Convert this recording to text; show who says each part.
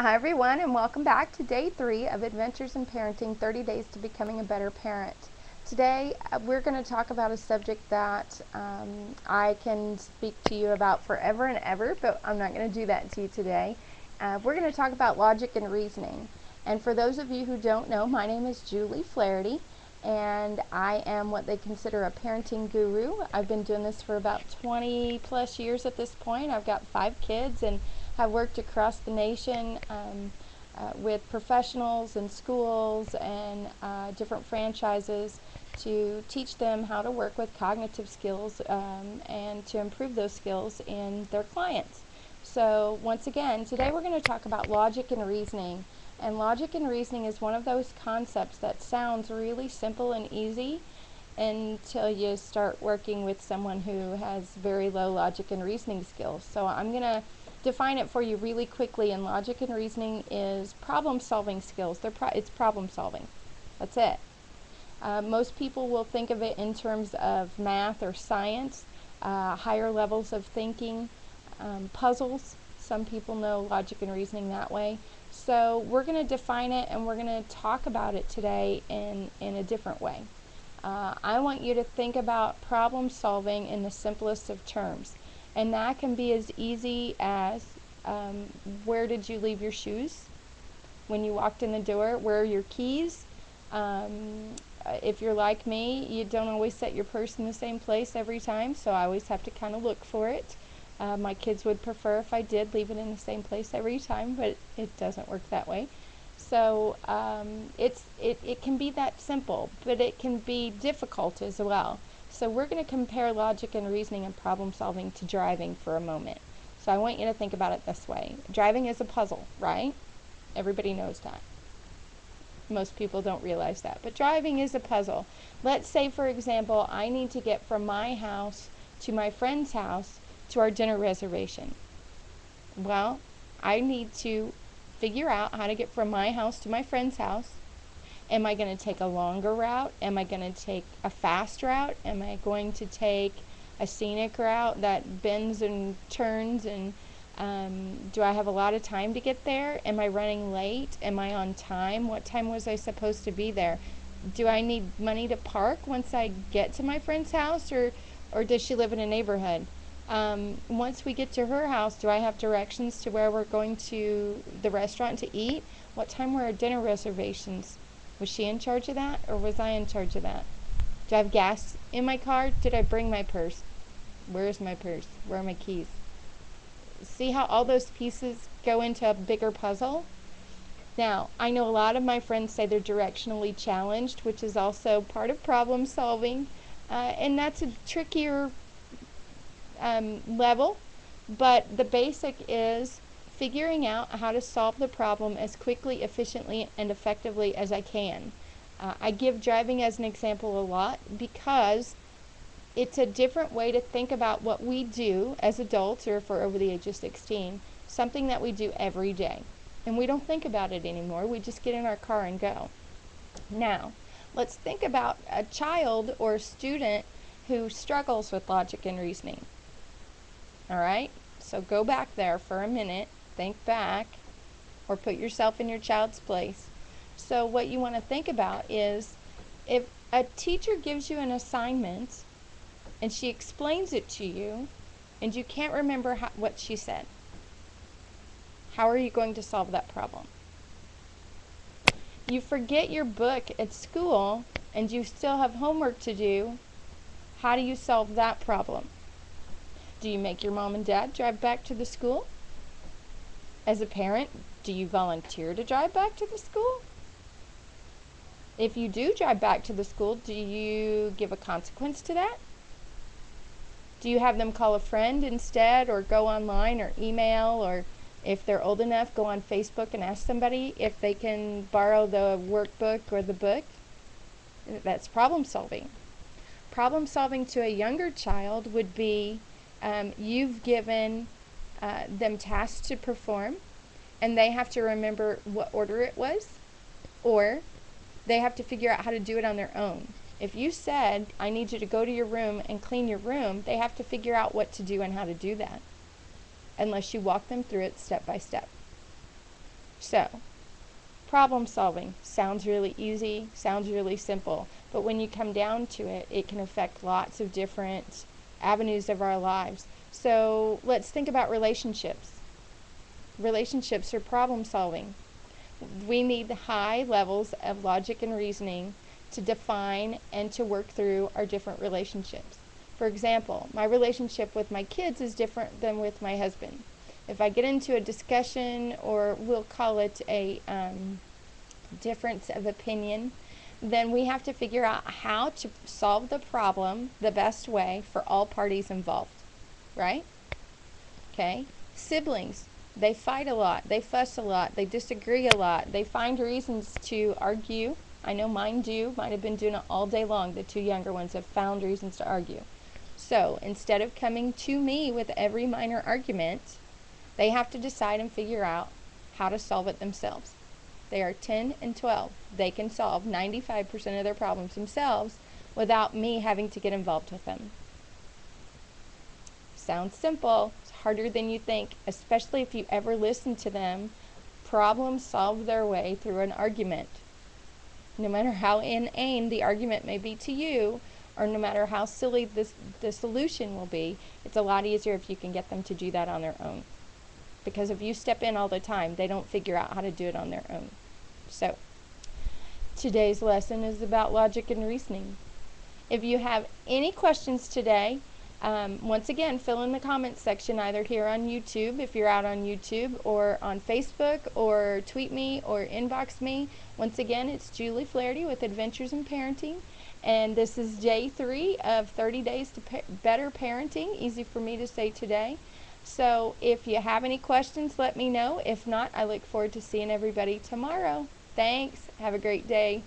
Speaker 1: Hi everyone, and welcome back to day 3 of Adventures in Parenting, 30 Days to Becoming a Better Parent. Today we're going to talk about a subject that I can speak to you about forever and ever, but I'm not going to do that to you today. We're going to talk about logic and reasoning. And for those of you who don't know, my name is Julie Flaherty, and I am what they consider a parenting guru. I've been doing this for about 20 plus years at this point. I've got 5 kids and have worked across the nation with professionals and schools and different franchises to teach them how to work with cognitive skills and to improve those skills in their clients. So once again, today we're going to talk about logic and reasoning. And logic and reasoning is one of those concepts that sounds really simple and easy until you start working with someone who has very low logic and reasoning skills. So I'm going to define it for you really quickly. And logic and reasoning is problem solving skills. It's problem solving. That's it. Most people will think of it in terms of math or science, higher levels of thinking, puzzles. Some people know logic and reasoning that way. So we're going to define it and we're going to talk about it today in a different way. I want you to think about problem solving in the simplest of terms. And that can be as easy as where did you leave your shoes when you walked in the door? Where are your keys? If you're like me, you don't always set your purse in the same place every time, so I always have to kind of look for it. My kids would prefer if I did leave it in the same place every time, but it doesn't work that way. So it can be that simple, but it can be difficult as well. So we're going to compare logic and reasoning and problem solving to driving for a moment. So I want you to think about it this way. Driving is a puzzle, right? Everybody knows that. Most people don't realize that. But driving is a puzzle. Let's say, for example, I need to get from my house to my friend's house to our dinner reservation. Well, I need to figure out how to get from my house to my friend's house. Am I going to take a longer route? Am I going to take a fast route? Am I going to take a scenic route that bends and turns? And do I have a lot of time to get there? Am I running late? Am I on time? What time was I supposed to be there? Do I need money to park once I get to my friend's house, or does she live in a neighborhood? Once we get to her house, do I have directions to where we're going to the restaurant to eat? What time were our dinner reservations? Was she in charge of that, or was I in charge of that? Do I have gas in my car? Did I bring my purse? Where is my purse? Where are my keys? See how all those pieces go into a bigger puzzle? Now, I know a lot of my friends say they're directionally challenged, which is also part of problem solving, and that's a trickier level, but the basic is figuring out how to solve the problem as quickly, efficiently, and effectively as I can. I give driving as an example a lot because it's a different way to think about what we do as adults, or if we're over the age of 16, something that we do every day. And we don't think about it anymore. We just get in our car and go. Now, let's think about a child or a student who struggles with logic and reasoning. All right? So go back there for a minute, think back, or put yourself in your child's place. So what you want to think about is, if a teacher gives you an assignment and she explains it to you and you can't remember what she said, how are you going to solve that problem? You forget your book at school and you still have homework to do. How do you solve that problem? Do you make your mom and dad drive back to the school? As a parent, do you volunteer to drive back to the school? If you do drive back to the school, do you give a consequence to that? Do you have them call a friend instead, or go online or email, or if they're old enough, go on Facebook and ask somebody if they can borrow the workbook or the book? That's problem solving. Problem solving to a younger child would be, you've given them tasks to perform, and they have to remember what order it was, or they have to figure out how to do it on their own. If you said, I need you to go to your room and clean your room, they have to figure out what to do and how to do that, unless you walk them through it step by step. So, problem solving sounds really easy, sounds really simple, but when you come down to it, it can affect lots of different avenues of our lives. So, let's think about relationships. Relationships are problem solving. We need high levels of logic and reasoning to define and to work through our different relationships. For example, my relationship with my kids is different than with my husband. If I get into a discussion, or we'll call it a difference of opinion, then we have to figure out how to solve the problem the best way for all parties involved, right? Okay? Siblings, they fight a lot, they fuss a lot, they disagree a lot, they find reasons to argue. I know mine do. Mine have been doing it all day long. The two younger ones have found reasons to argue. So instead of coming to me with every minor argument, they have to decide and figure out how to solve it themselves. They are 10 and 12. They can solve 95% of their problems themselves without me having to get involved with them. Sounds simple. It's harder than you think, especially if you ever listen to them problem solve their way through an argument. No matter how inane the argument may be to you, or no matter how silly the solution will be, it's a lot easier if you can get them to do that on their own. Because if you step in all the time, they don't figure out how to do it on their own. So, today's lesson is about logic and reasoning. If you have any questions today, once again, fill in the comments section either here on YouTube, if you're out on YouTube, or on Facebook, or tweet me or inbox me. Once again, it's Julie Flaherty with Adventures in Parenting, and this is day 3 of 30 Days to Better Parenting. Easy for me to say today. So if you have any questions, let me know. If not, I look forward to seeing everybody tomorrow. Thanks. Have a great day.